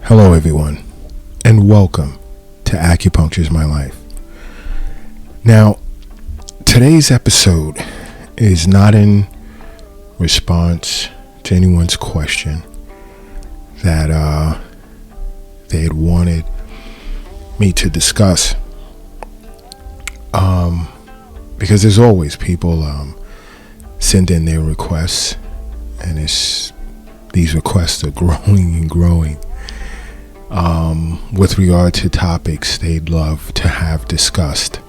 Hello everyone, and welcome to Acupuncture is My Life. Now, today's episode is not in response to anyone's question that they had wanted me to discuss. Because there's always people send in their requests, and these requests are growing and growing. With regard to topics they'd love to have discussed.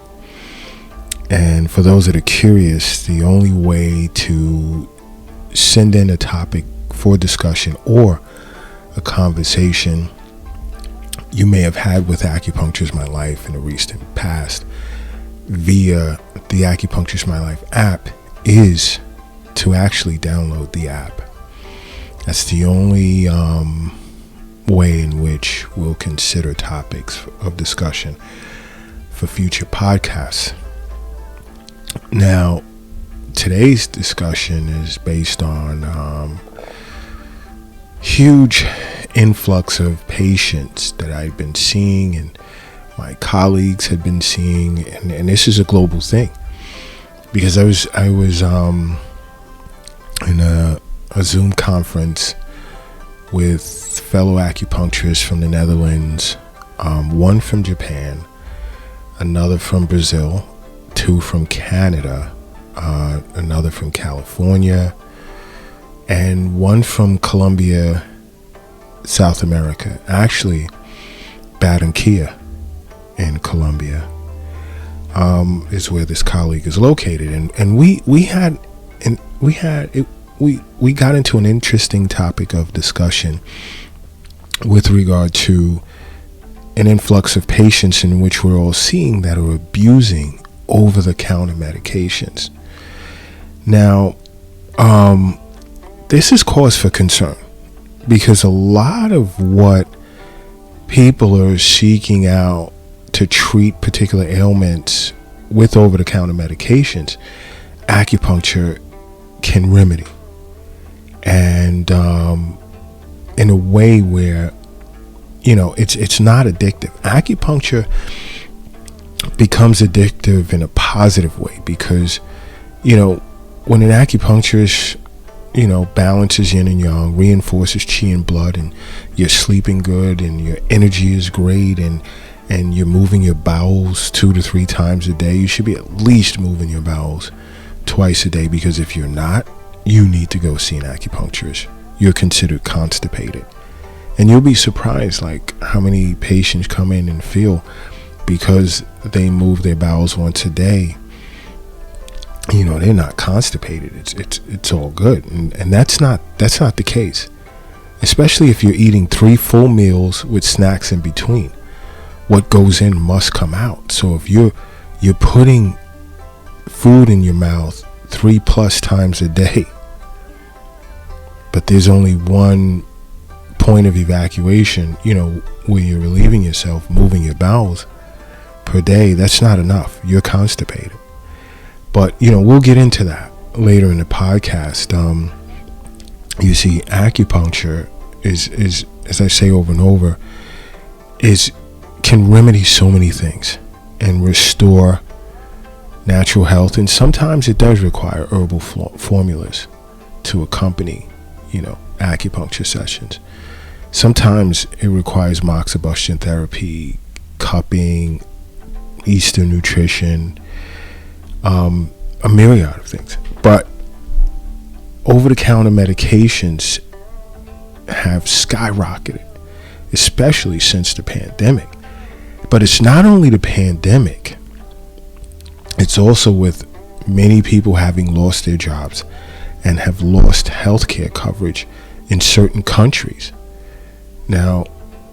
And for those that are curious, the only way to send in a topic for discussion or a conversation you may have had with Acupuncture is My Life in the recent past via the Acupuncture is My Life app is to actually download the app. That's the only way in which we'll consider topics of discussion for future podcasts. Now, today's discussion is based on huge influx of patients that I've been seeing and my colleagues have been seeing, and this is a global thing because I was in a Zoom conference with fellow acupuncturists from the Netherlands, one from Japan, another from Brazil, two from Canada, another from California, and one from Colombia, South America. Actually, Barranquilla in Colombia is where this colleague is located, and we got into an interesting topic of discussion with regard to an influx of patients in which we're all seeing that are abusing over-the-counter medications. Now, this is cause for concern because a lot of what people are seeking out to treat particular ailments with over-the-counter medications, acupuncture can remedy. And in a way where, it's not addictive. Acupuncture becomes addictive in a positive way because, when an acupuncturist, balances yin and yang, reinforces qi and blood, and you're sleeping good and your energy is great and you're moving your bowels 2 to 3 times a day. You should be at least moving your bowels twice a day, because if you're not, you need to go see an acupuncturist. You're considered constipated. And you'll be surprised how many patients come in and feel because they move their bowels once a day, they're not constipated. It's all good. And that's not the case. Especially if you're eating 3 full meals with snacks in between. What goes in must come out. So if you're putting food in your mouth 3+ times a day, but there's only one point of evacuation, where you're relieving yourself, moving your bowels per day, that's not enough. You're constipated. But, we'll get into that later in the podcast. You see, acupuncture is, as I say over and over, can remedy so many things and restore natural health. And sometimes it does require herbal formulas to accompany acupuncture sessions. Sometimes it requires moxibustion therapy, cupping, Eastern nutrition, a myriad of things. But over-the-counter medications have skyrocketed, especially since the pandemic. But it's not only the pandemic, it's also with many people having lost their jobs and have lost healthcare coverage in certain countries. Now,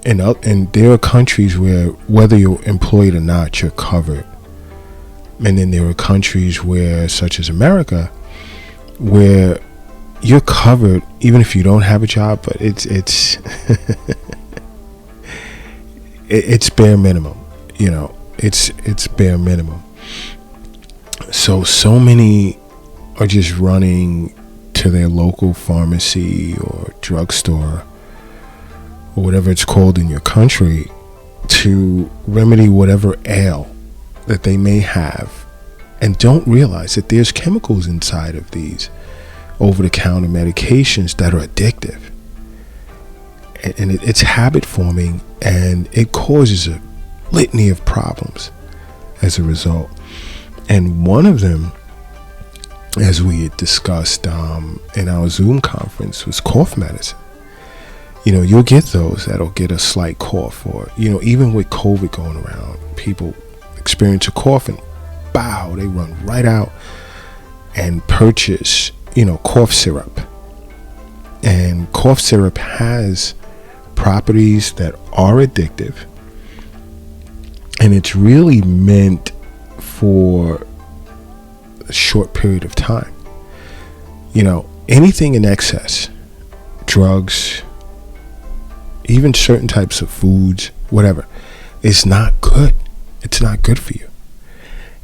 and there are countries where whether you're employed or not, you're covered. And then there are countries where, such as America, where you're covered even if you don't have a job, but it's it's bare minimum. It's bare minimum. So many are just running to their local pharmacy or drugstore or whatever it's called in your country, to remedy whatever ail that they may have, and don't realize that there's chemicals inside of these over-the-counter medications that are addictive. And it's habit forming, and it causes a litany of problems as a result. And one of them, as we had discussed in our Zoom conference, was cough medicine. You'll get those that'll get a slight cough, or even with COVID going around, people experience a cough and bow, they run right out and purchase cough syrup. And cough syrup has properties that are addictive, and it's really meant for a short period of time. Anything in excess, drugs, even certain types of foods, whatever, is not good. It's not good for you.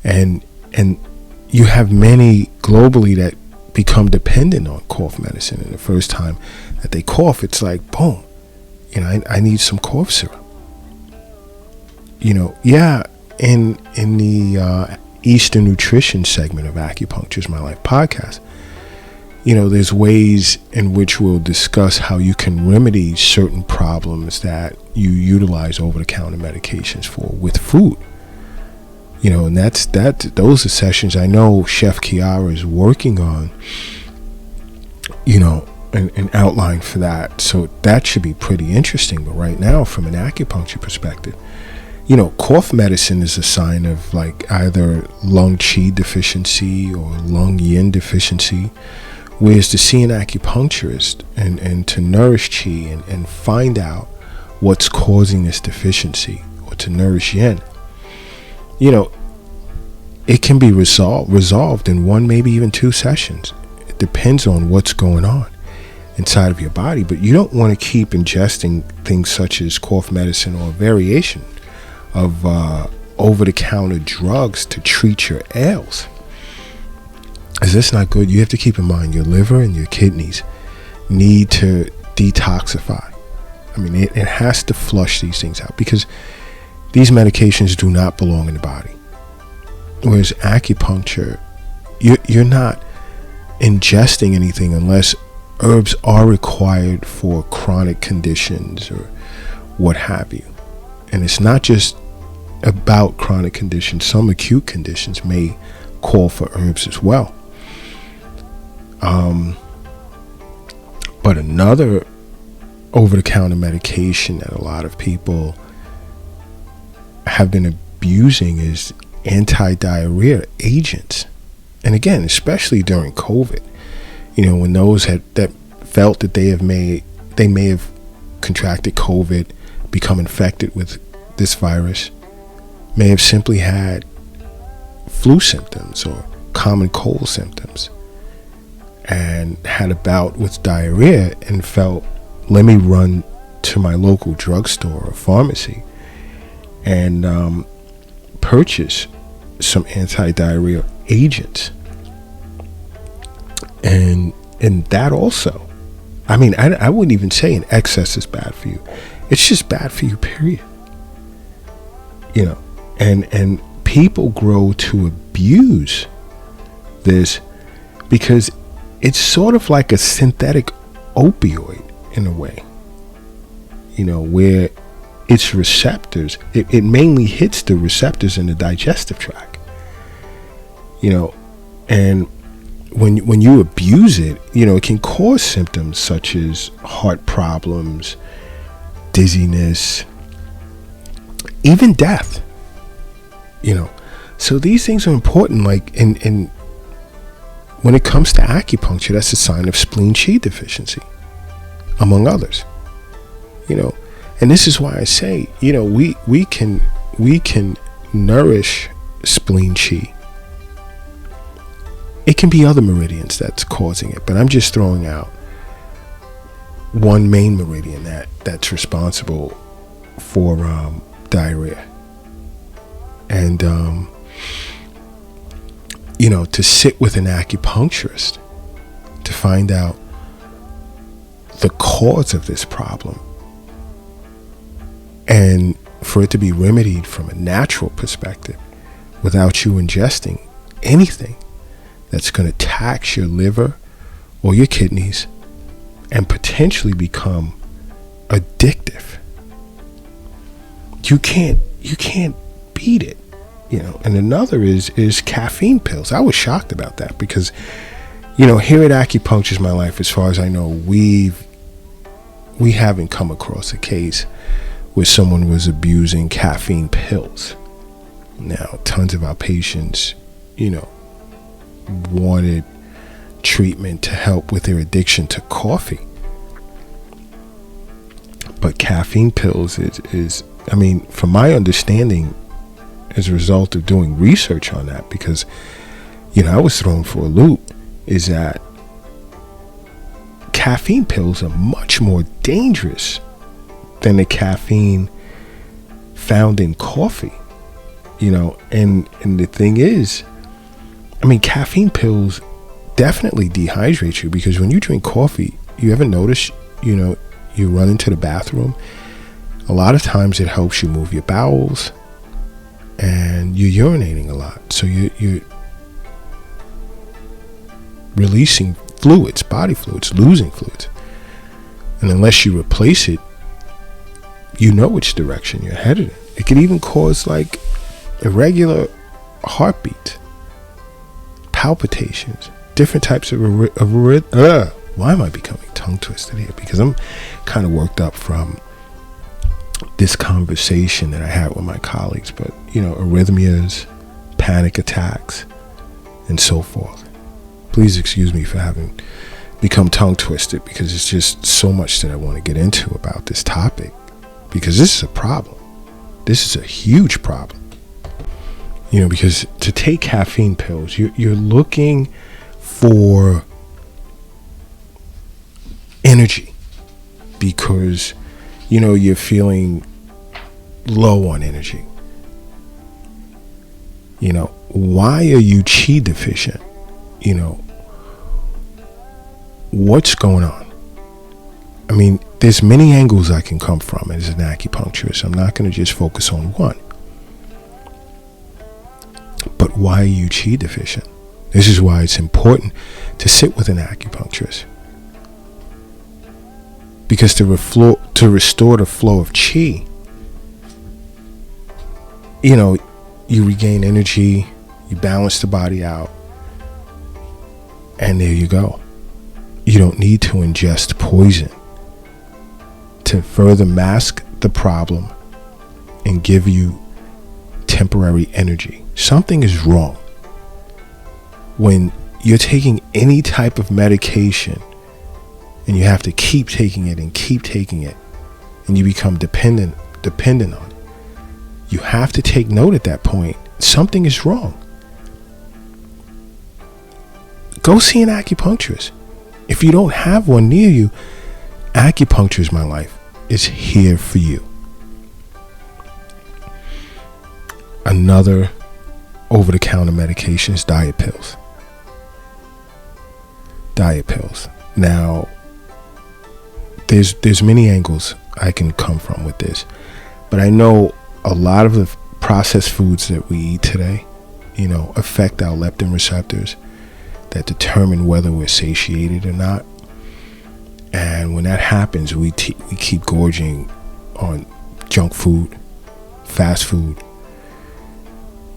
And you have many globally that become dependent on cough medicine. And the first time that they cough, it's like, boom, I need some cough syrup. In the Eastern Nutrition segment of Acupuncture's My Life podcast, there's ways in which we'll discuss how you can remedy certain problems that you utilize over-the-counter medications for with food. And those are sessions I know Chef Kiara is working on, an outline for that. So that should be pretty interesting. But right now, from an acupuncture perspective, cough medicine is a sign of like either lung qi deficiency or lung yin deficiency. Whereas to see an acupuncturist and to nourish qi and find out what's causing this deficiency, or to nourish yin, it can be resolved in one, maybe even 2 sessions. It depends on what's going on inside of your body. But you don't want to keep ingesting things such as cough medicine or a variation of over-the-counter drugs to treat your ails. Because that's not good. You have to keep in mind your liver and your kidneys need to detoxify. I mean, it has to flush these things out, because these medications do not belong in the body. Whereas acupuncture, you're not ingesting anything unless herbs are required for chronic conditions or what have you. And it's not just about chronic conditions. Some acute conditions may call for herbs as well. But another over-the-counter medication that a lot of people have been abusing is anti-diarrhea agents. And again, especially during COVID, when those that felt that they may have contracted COVID, become infected with this virus, may have simply had flu symptoms or common cold symptoms and had a bout with diarrhea and felt, let me run to my local drugstore or pharmacy and purchase some anti-diarrhea agents. And that also, I mean, I wouldn't even say in excess is bad for you. It's just bad for you, period. And people grow to abuse this because it's sort of like a synthetic opioid in a way, where its receptors, it mainly hits the receptors in the digestive tract, and when you abuse it, it can cause symptoms such as heart problems, dizziness, even death. So these things are important. Like in when it comes to acupuncture, that's a sign of spleen qi deficiency, among others. And this is why I say, we can nourish spleen qi. It can be other meridians that's causing it, but I'm just throwing out one main meridian that's responsible for diarrhea. And to sit with an acupuncturist to find out the cause of this problem And for it to be remedied from a natural perspective without you ingesting anything that's going to tax your liver or your kidneys and potentially become addictive. You can't beat it, And another is caffeine pills. I was shocked about that because, here at Acupuncture's My Life, as far as I know, we haven't come across a case where someone was abusing caffeine pills. Now, tons of our patients, wanted treatment to help with their addiction to coffee. But caffeine pills is from my understanding, as a result of doing research on that, because, I was thrown for a loop, is that caffeine pills are much more dangerous than the caffeine found in coffee, and the thing is, caffeine pills definitely dehydrate you, because when you drink coffee, you ever notice, you run into the bathroom, a lot of times it helps you move your bowels, and you're urinating a lot, so you're releasing fluids, body fluids, losing fluids, and unless you replace it, which direction you're headed in. It could even cause like irregular heartbeat, palpitations, different types of why am I becoming tongue twisted here? Because I'm kind of worked up from this conversation that I had with my colleagues, but arrhythmias, panic attacks, and so forth. Please excuse me for having become tongue twisted, because it's just so much that I want to get into about this topic, because this is a problem. This is a huge problem. Because to take caffeine pills, you're looking for energy, because you're feeling low on energy. Why are you chi deficient? What's going on? There's many angles I can come from as an acupuncturist. I'm not going to just focus on one. But why are you chi deficient? This is why it's important to sit with an acupuncturist. Because to restore the flow of chi, you regain energy, you balance the body out, and there you go. You don't need to ingest poison to further mask the problem and give you temporary energy. Something is wrong when you're taking any type of medication and you have to keep taking it and you become dependent on it. You have to take note at that point. Something is wrong. Go see an acupuncturist. If you don't have one near you, Acupuncture's My Life is here for you. Another over-the-counter medication is diet pills. Diet pills. Now, there's many angles I can come from with this, but I know a lot of the processed foods that we eat today, affect our leptin receptors that determine whether we're satiated or not. And when that happens, we keep gorging on junk food, fast food,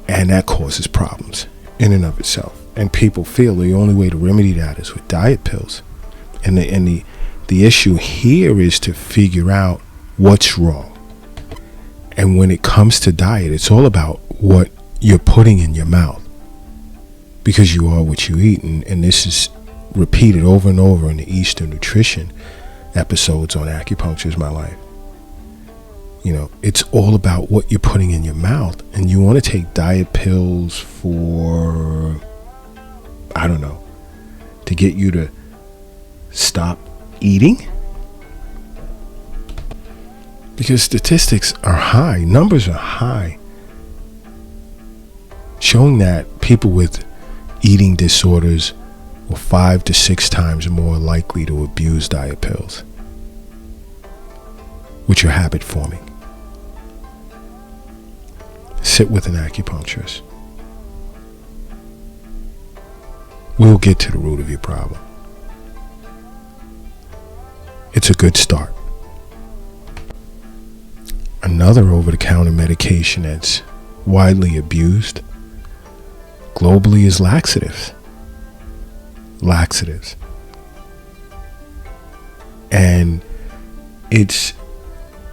and that causes problems in and of itself. And people feel the only way to remedy that is with diet pills. And the issue here is to figure out what's wrong. And when it comes to diet, it's all about what you're putting in your mouth, because you are what you eat. And this is repeated over and over in the Eastern Nutrition episodes on Acupuncture's My Life. It's all about what you're putting in your mouth. And you want to take diet pills for, to get you to stop eating? Because statistics are high, numbers are high, showing that people with eating disorders were 5 to 6 times more likely to abuse diet pills, which are habit forming. sit with an acupuncturist. We'll get to the root of your problem. It's a good start. Another over-the-counter medication that's widely abused globally is laxatives. And it's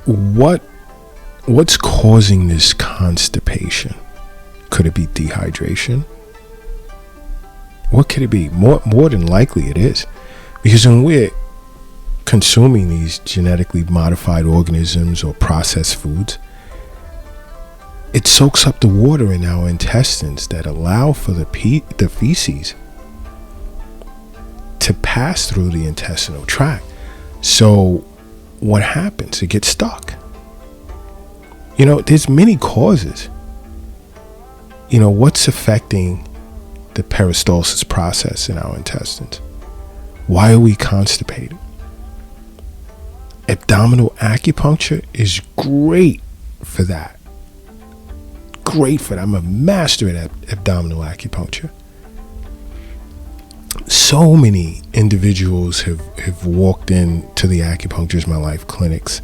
what's causing this constipation? Could it be dehydration? What could it be? More than likely it is. Because when we're consuming these genetically modified organisms or processed foods, it soaks up the water in our intestines that allow for the feces to pass through the intestinal tract. So what happens? It gets stuck. There's many causes. What's affecting the peristalsis process in our intestines? Why are we constipated? Abdominal acupuncture is great for that. I'm a master at abdominal acupuncture. So many individuals have walked into the Acupunctures My Life clinics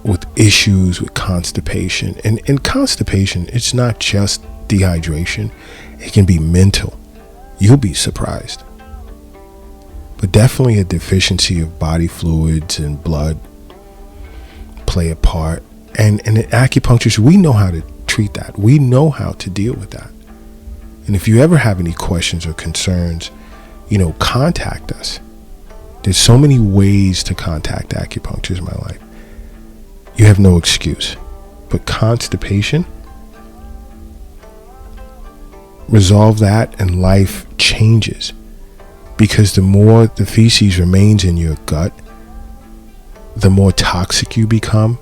with issues with constipation. And constipation, it's not just dehydration. It can be mental. You'll be surprised. But definitely a deficiency of body fluids and blood play a part. And in acupuncture, we know how to treat that. We know how to deal with that. And if you ever have any questions or concerns, contact us. There's so many ways to contact Acupunctures My Life. You have no excuse. But constipation, resolve that and life changes. Because the more the feces remains in your gut, the more toxic you become.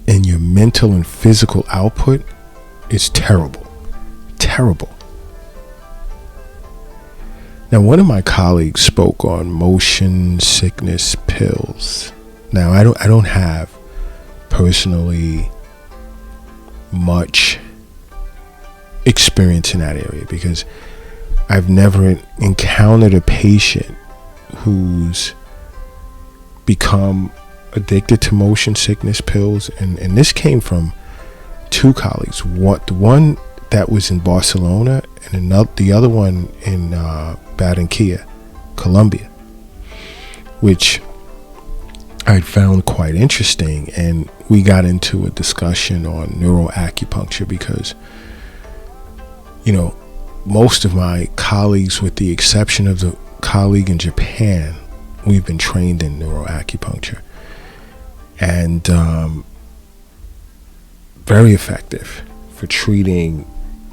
And your mental and physical output is terrible. Now, one of my colleagues spoke on motion sickness pills. Now, I don't have personally much experience in that area because I've never encountered a patient who's become addicted to motion sickness pills, and this came from two colleagues. The one that was in Barcelona, and the other one in Barranquilla, Colombia, which I found quite interesting. And we got into a discussion on neuroacupuncture because, most of my colleagues, with the exception of the colleague in Japan, we've been trained in neuroacupuncture. And very effective for treating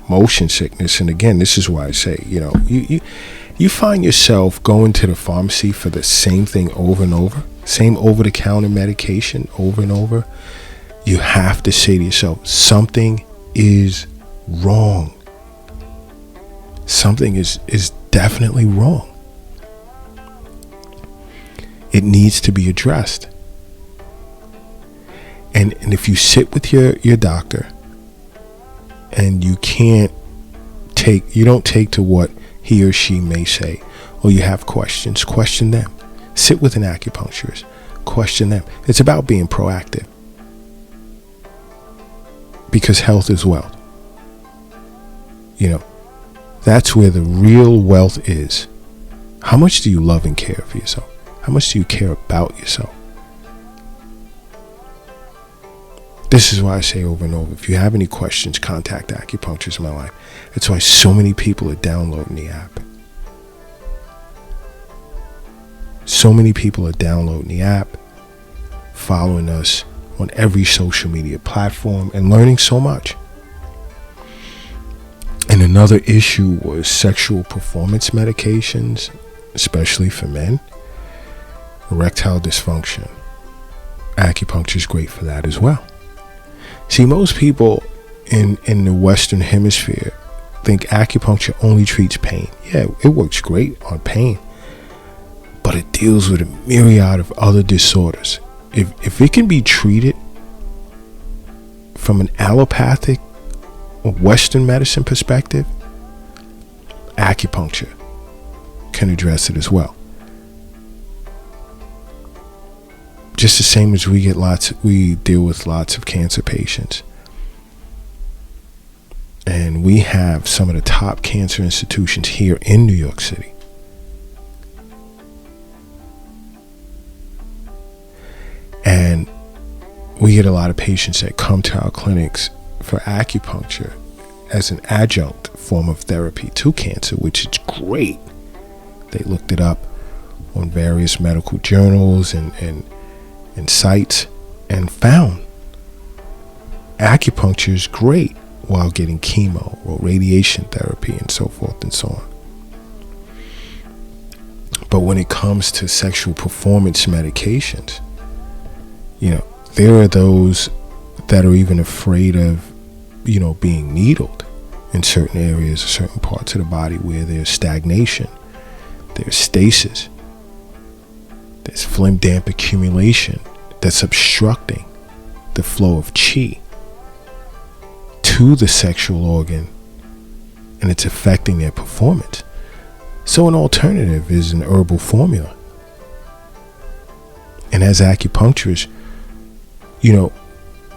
motion sickness. And again, this is why I say, you find yourself going to the pharmacy for the same thing over and over, same over-the-counter medication over and over. You have to say to yourself, something is wrong. Something is definitely wrong. It needs to be addressed. And if you sit with your doctor and you don't take to what he or she may say, or you have questions, question them. Sit with an acupuncturist, question them. It's about being proactive, because health is wealth. That's where the real wealth is. How much do you love and care for yourself? How much do you care about yourself? This is why I say over and over, if you have any questions, contact Acupunctures My Life. That's why so many people are downloading the app. So many people are downloading the app, following us on every social media platform, and learning so much. And another issue was sexual performance medications, especially for men. Erectile dysfunction. Acupuncture is great for that as well. See, most people in the Western Hemisphere think acupuncture only treats pain. Yeah, it works great on pain, but it deals with a myriad of other disorders. If it can be treated from an allopathic or Western medicine perspective, acupuncture can address it as well. Just the same as we deal with lots of cancer patients. And we have some of the top cancer institutions here in New York City. And we get a lot of patients that come to our clinics for acupuncture as an adjunct form of therapy to cancer, which is great. They looked it up on various medical journals and sites and found acupuncture is great while getting chemo or radiation therapy and so forth and so on. But when it comes to sexual performance medications, there are those that are even afraid of, being needled in certain areas or certain parts of the body where there's stagnation, there's stasis, there's phlegm damp accumulation that's obstructing the flow of chi to the sexual organ, and it's affecting their performance. So an alternative is an herbal formula. And as acupuncturists,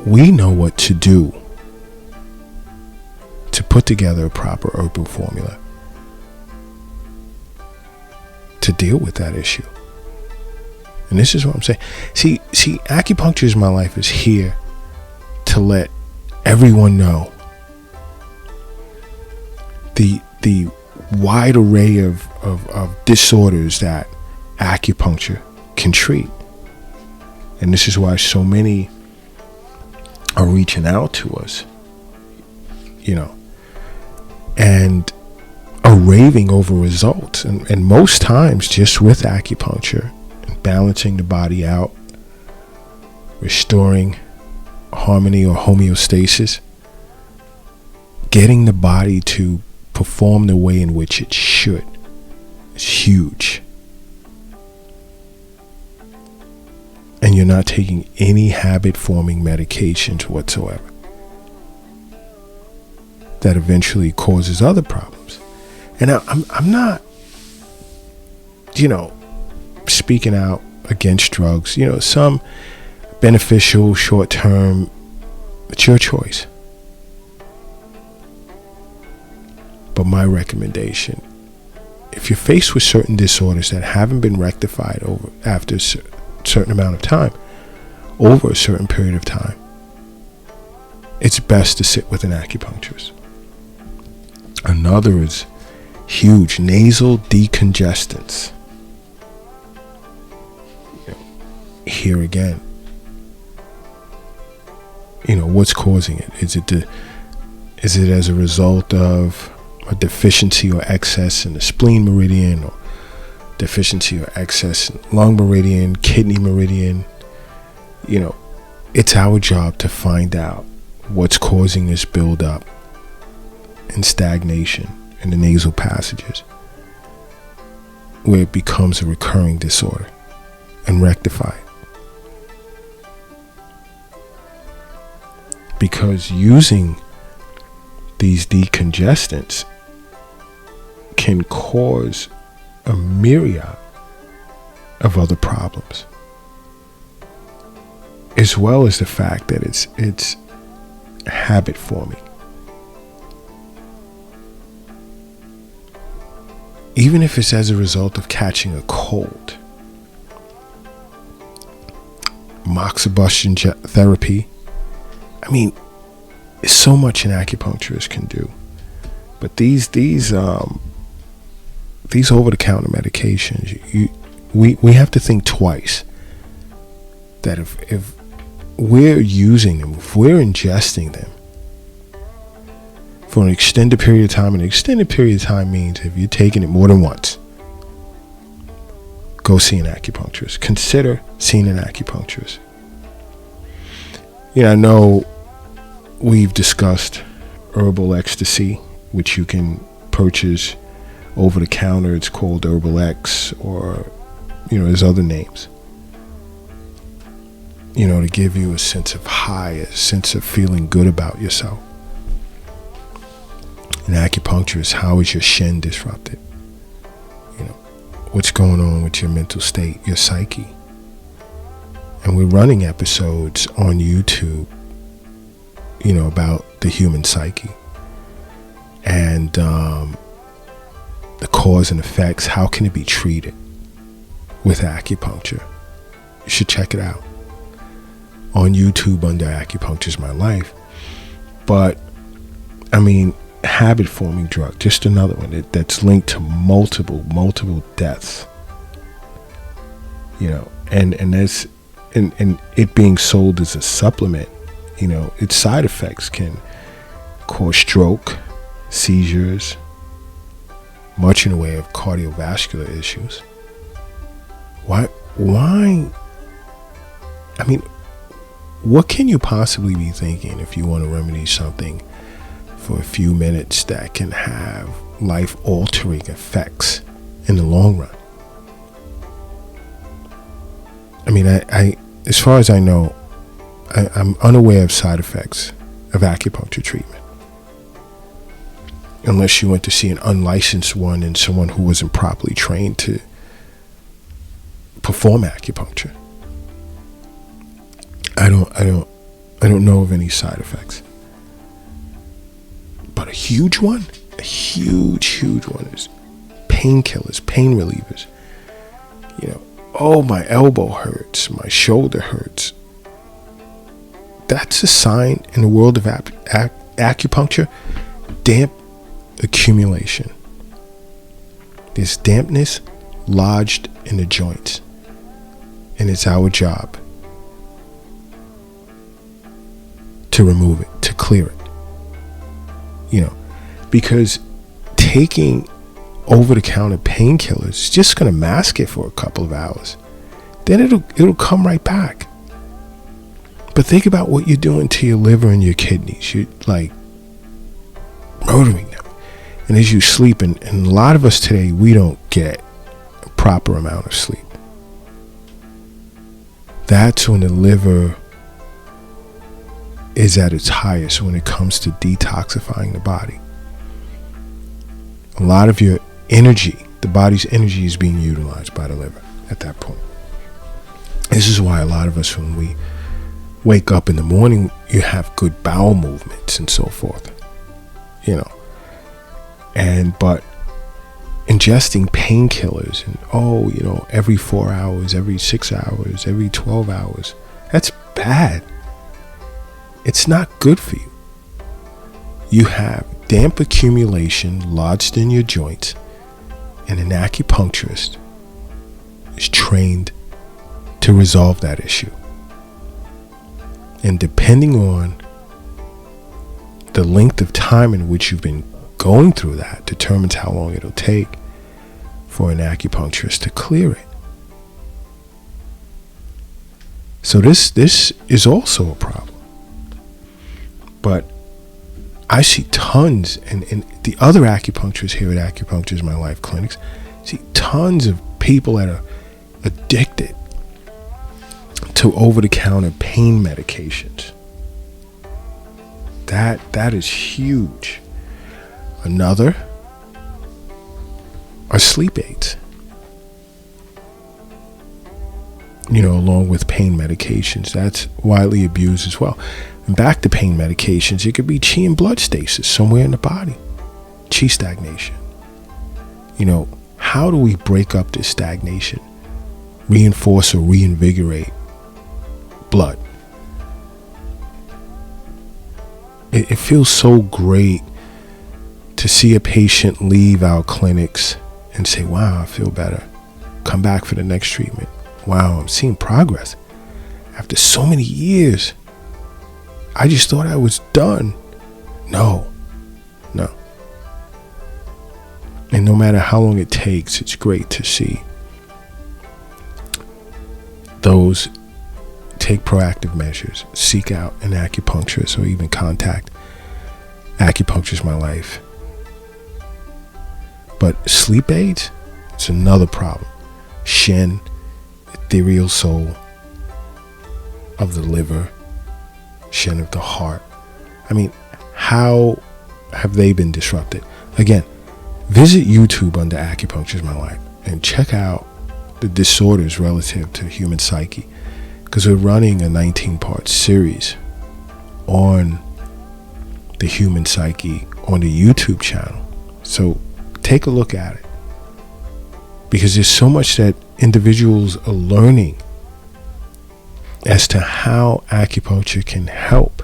we know what to do to put together a proper herbal formula to deal with that issue. And this is what I'm saying. See, Acupuncture is My Life is here to let everyone know the wide array of disorders that acupuncture can treat. And this is why so many are reaching out to us, and are raving over results. And most times just with acupuncture and balancing the body out, restoring harmony or homeostasis, getting the body to perform the way in which it should is huge. And you're not taking any habit-forming medications whatsoever that eventually causes other problems. And I'm not, speaking out against drugs. Some beneficial, short-term, it's your choice. But my recommendation, if you're faced with certain disorders that haven't been rectified after a certain amount of time, over a certain period of time, it's best to sit with an acupuncturist. Another is huge, nasal decongestants. Here again, what's causing it? Is it as a result of a deficiency or excess in the spleen meridian, or deficiency or excess in lung meridian, kidney meridian? It's our job to find out what's causing this buildup and stagnation in the nasal passages, where it becomes a recurring disorder, and rectify it. Because using these decongestants can cause a myriad of other problems, as well as the fact that it's habit forming. Even if it's as a result of catching a cold, moxibustion therapy. There's so much an acupuncturist can do. But these over-the-counter medications, we have to think twice. That if we're using them, if we're ingesting them for an extended period of time, and an extended period of time means if you're taking it more than once, go see an acupuncturist. Consider seeing an acupuncturist. I know we've discussed herbal ecstasy, which you can purchase over the counter. It's called Herbal X, or there's other names. to give you a sense of high, a sense of feeling good about yourself. And acupuncture is, how is your Shen disrupted? What's going on with your mental state, your psyche? And we're running episodes on YouTube, about the human psyche and the cause and effects. How can it be treated with acupuncture? You should check it out on YouTube under Acupuncture's My Life. But habit forming drug, just another one that's linked to multiple deaths, and that's and it being sold as a supplement. Its side effects can cause stroke, seizures, much in the way of cardiovascular issues. Why what can you possibly be thinking if you want to remedy something for a few minutes that can have life-altering effects in the long run? I as far as I know, I'm unaware of side effects of acupuncture treatment, unless you went to see an unlicensed one and someone who wasn't properly trained to perform acupuncture. I don't know of any side effects. But a huge one is painkillers, pain relievers. Oh, my elbow hurts, my shoulder hurts. That's a sign in the world of acupuncture, damp accumulation. There's dampness lodged in the joints, and it's our job to remove it, to clear it. Because taking over-the-counter painkillers is just going to mask it for a couple of hours. Then it'll come right back. But think about what you're doing to your liver and your kidneys. You're murdering them. And as you sleep, and a lot of us today, we don't get a proper amount of sleep. That's when the liver is at its highest when it comes to detoxifying the body. A lot of your energy, the body's energy, is being utilized by the liver at that point. This is why a lot of us, when we wake up in the morning, you have good bowel movements and so forth. But ingesting painkillers and every 4 hours, every 6 hours, every 12 hours, that's bad. It's not good for you. You have damp accumulation lodged in your joints, and an acupuncturist is trained to resolve that issue. And depending on the length of time in which you've been going through that determines how long it'll take for an acupuncturist to clear it. So this is also a problem. But I see tons, and the other acupuncturists here at Acupuncture's My Life clinics, see tons of people that are addicted to over-the-counter pain medications. That is huge. Another are sleep aids. Along with pain medications. That's widely abused as well. And back to pain medications, it could be chi and blood stasis somewhere in the body. Chi stagnation. How do we break up this stagnation? Reinforce or reinvigorate blood. It feels so great to see a patient leave our clinics and say, wow, I feel better. Come back for the next treatment. Wow, I'm seeing progress. After so many years, I just thought I was done. No. And no matter how long it takes, it's great to see those take proactive measures, seek out an acupuncturist, or even contact Acupuncture's My Life. But sleep aids, it's another problem. Shen, ethereal soul, of the liver, shin of the heart. I mean, how have they been disrupted? Again, visit YouTube under Acupuncture is My Life and check out the disorders relative to human psyche, because we're running a 19-part series on the human psyche on the YouTube channel. So take a look at it, because there's so much that individuals are learning as to how acupuncture can help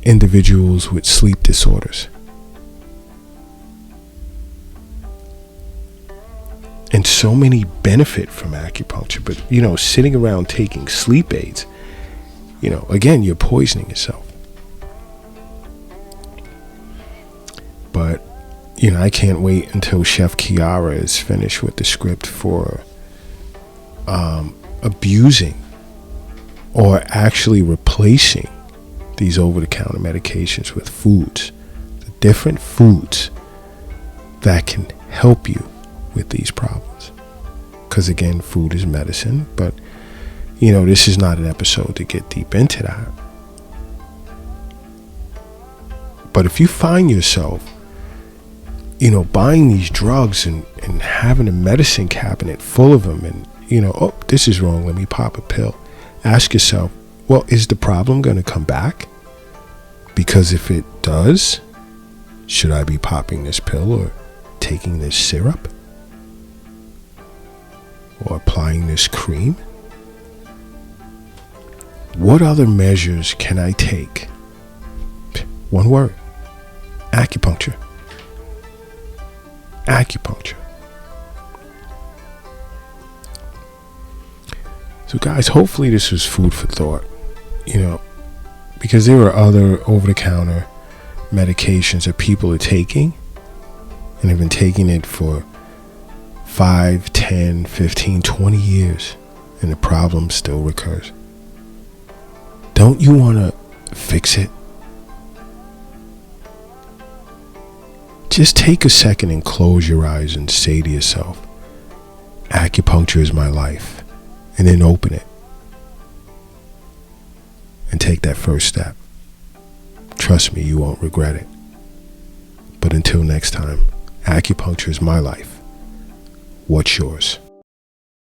individuals with sleep disorders. And so many benefit from acupuncture, but sitting around taking sleep aids, again, you're poisoning yourself. But I can't wait until Chef Kiara is finished with the script for abusing or actually replacing these over-the-counter medications with foods, the different foods that can help you with these problems. Because again, food is medicine, but this is not an episode to get deep into that. But if you find yourself buying these drugs and having a medicine cabinet full of them, and oh, this is wrong, let me pop a pill, ask yourself, well, is the problem going to come back? Because if it does, should I be popping this pill or taking this syrup or applying this cream? What other measures can I take? One word: acupuncture. Acupuncture. So guys, hopefully this was food for thought, because there are other over-the-counter medications that people are taking and have been taking it for 5, 10, 15, 20 years, and the problem still recurs. Don't you want to fix it? Just take a second and close your eyes and say to yourself, acupuncture is my life, and then open it and take that first step. Trust me, you won't regret it. But until next time, acupuncture is my life. What's yours?